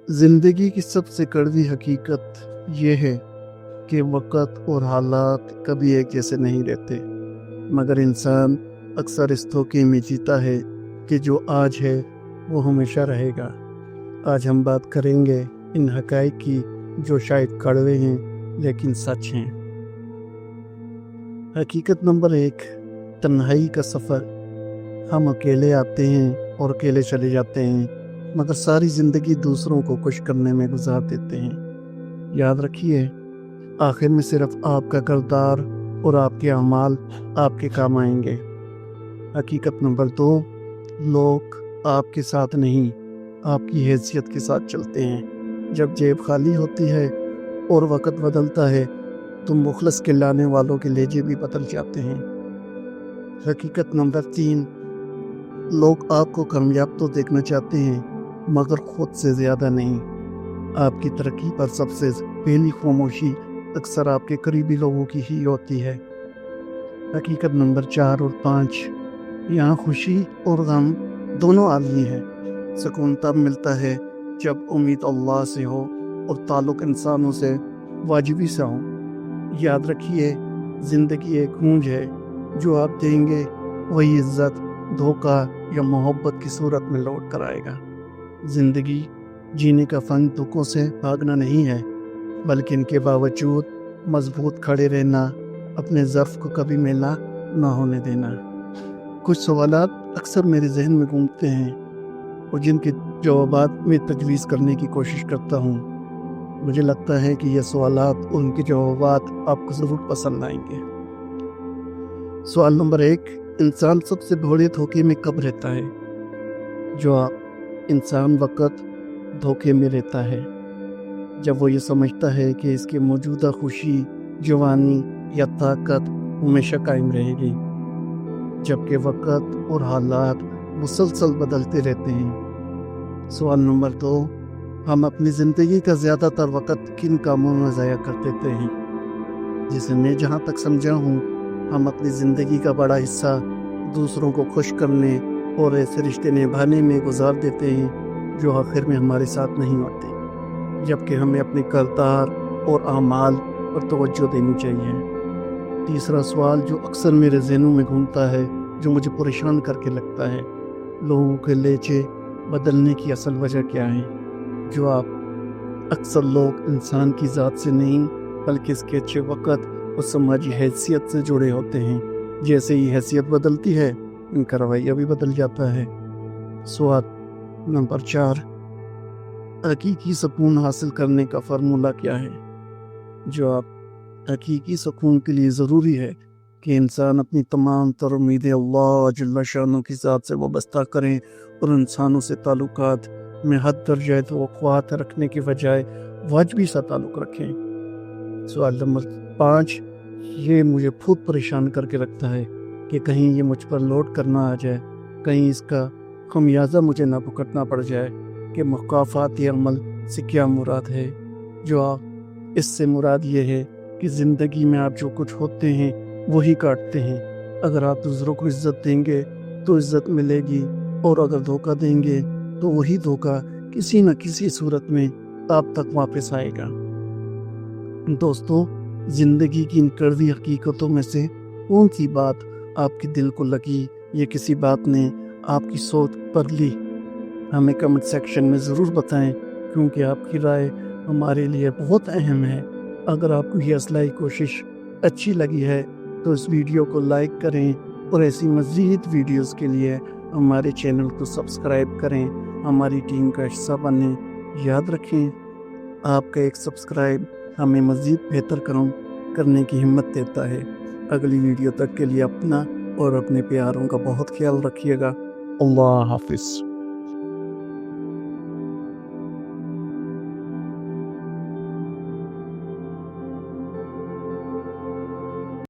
زندگی کی سب سے کڑوی حقیقت یہ ہے کہ وقت اور حالات کبھی ایک جیسے نہیں رہتے، مگر انسان اکثر اس دھوکے میں جیتا ہے کہ جو آج ہے وہ ہمیشہ رہے گا۔ آج ہم بات کریں گے ان حقائق کی جو شاید کڑوے ہیں لیکن سچ ہیں۔ حقیقت نمبر 1، تنہائی کا سفر۔ ہم اکیلے آتے ہیں اور اکیلے چلے جاتے ہیں، مگر ساری زندگی دوسروں کو خوش کرنے میں گزار دیتے ہیں۔ یاد رکھیے، آخر میں صرف آپ کا کردار اور آپ کے اعمال آپ کے کام آئیں گے۔ حقیقت نمبر 2، لوگ آپ کے ساتھ نہیں، آپ کی حیثیت کے ساتھ چلتے ہیں۔ جب جیب خالی ہوتی ہے اور وقت بدلتا ہے تو مخلص کہلانے والوں کے لہجے بھی بدل جاتے ہیں۔ حقیقت نمبر 3، لوگ آپ کو کامیاب تو دیکھنا چاہتے ہیں مگر خود سے زیادہ نہیں۔ آپ کی ترقی پر سب سے پہلی خاموشی اکثر آپ کے قریبی لوگوں کی ہی ہوتی ہے۔ حقیقت نمبر 4 اور 5، یہاں خوشی اور غم دونوں عالمی ہے۔ سکون تب ملتا ہے جب امید اللہ سے ہو اور تعلق انسانوں سے واجبی سے ہو۔ یاد رکھیے، زندگی ایک گونج ہے، جو آپ دیں گے وہی عزت، دھوکہ یا محبت کی صورت میں لوٹ کر آئے گا۔ زندگی جینے کا فن دکھوں سے بھاگنا نہیں ہے، بلکہ ان کے باوجود مضبوط کھڑے رہنا، اپنے ضعف کو کبھی میلا نہ ہونے دینا۔ کچھ سوالات اکثر میرے ذہن میں گھومتے ہیں اور جن کے جوابات میں تجویز کرنے کی کوشش کرتا ہوں۔ مجھے لگتا ہے کہ یہ سوالات اور ان کے جوابات آپ کو ضرور پسند آئیں گے۔ سوال نمبر 1، انسان سب سے بڑے دھوکے میں کب رہتا ہے؟ جواب، انسان وقت دھوکے میں رہتا ہے جب وہ یہ سمجھتا ہے کہ اس کی موجودہ خوشی، جوانی یا طاقت ہمیشہ قائم رہے گی، جبکہ وقت اور حالات مسلسل بدلتے رہتے ہیں۔ سوال نمبر 2، ہم اپنی زندگی کا زیادہ تر وقت کن کاموں میں ضائع کر دیتے ہیں؟ جسے میں جہاں تک سمجھا ہوں، ہم اپنی زندگی کا بڑا حصہ دوسروں کو خوش کرنے اور ایسے رشتے نبھانے میں گزار دیتے ہیں جو آخر میں ہمارے ساتھ نہیں ہوتے، جبکہ ہمیں اپنے کردار اور اعمال پر توجہ دینی چاہیے۔ تیسرا سوال جو اکثر میرے ذہنوں میں گھومتا ہے، جو مجھے پریشان کر کے لگتا ہے، لوگوں کے لہجے بدلنے کی اصل وجہ کیا ہے؟ جواب، اکثر لوگ انسان کی ذات سے نہیں بلکہ اس کے اچھے وقت اور سماجی حیثیت سے جڑے ہوتے ہیں۔ جیسے ہی حیثیت بدلتی ہے، ان کا رویہ بھی بدل جاتا ہے۔ سوال نمبر 4، حقیقی سکون حاصل کرنے کا فارمولہ کیا ہے؟ جواب، حقیقی سکون کے لیے ضروری ہے کہ انسان اپنی تمام تر امیدیں اللہ جل شانہ کی ذات سے وابستہ کریں اور انسانوں سے تعلقات میں حد درجہ توقعات رکھنے کے بجائے واجبی سا تعلق رکھیں۔ سوال نمبر 5، یہ مجھے بہت پریشان کر کے رکھتا ہے کہ کہیں یہ مجھ پر لوٹ کرنا آ جائے، کہیں اس کا خمیازہ مجھے نہ بھگتنا پڑ جائے کہ مکافاتی عمل سے کیا مراد ہے؟ جواب، اس سے مراد یہ ہے کہ زندگی میں آپ جو کچھ ہوتے ہیں وہی کاٹتے ہیں۔ اگر آپ دوسروں کو عزت دیں گے تو عزت ملے گی، اور اگر دھوکہ دیں گے تو وہی دھوکہ کسی نہ کسی صورت میں آپ تک واپس آئے گا۔ دوستو، زندگی کی ان کڑوی حقیقتوں میں سے کون سی بات آپ کے دل کو لگی یا کسی بات نے آپ کی سوچ بدلی؟ ہمیں کمنٹ سیکشن میں ضرور بتائیں، کیونکہ آپ کی رائے ہمارے لیے بہت اہم ہے۔ اگر آپ کو یہ اصلاحی کوشش اچھی لگی ہے تو اس ویڈیو کو لائک کریں اور ایسی مزید ویڈیوز کے لیے ہمارے چینل کو سبسکرائب کریں، ہماری ٹیم کا حصہ بنیں۔ یاد رکھیں، آپ کا ایک سبسکرائب ہمیں مزید بہتر کام کرنے کی ہمت دیتا ہے۔ اگلی ویڈیو تک کے لیے اپنا اور اپنے پیاروں کا بہت خیال رکھیے گا۔ اللہ حافظ۔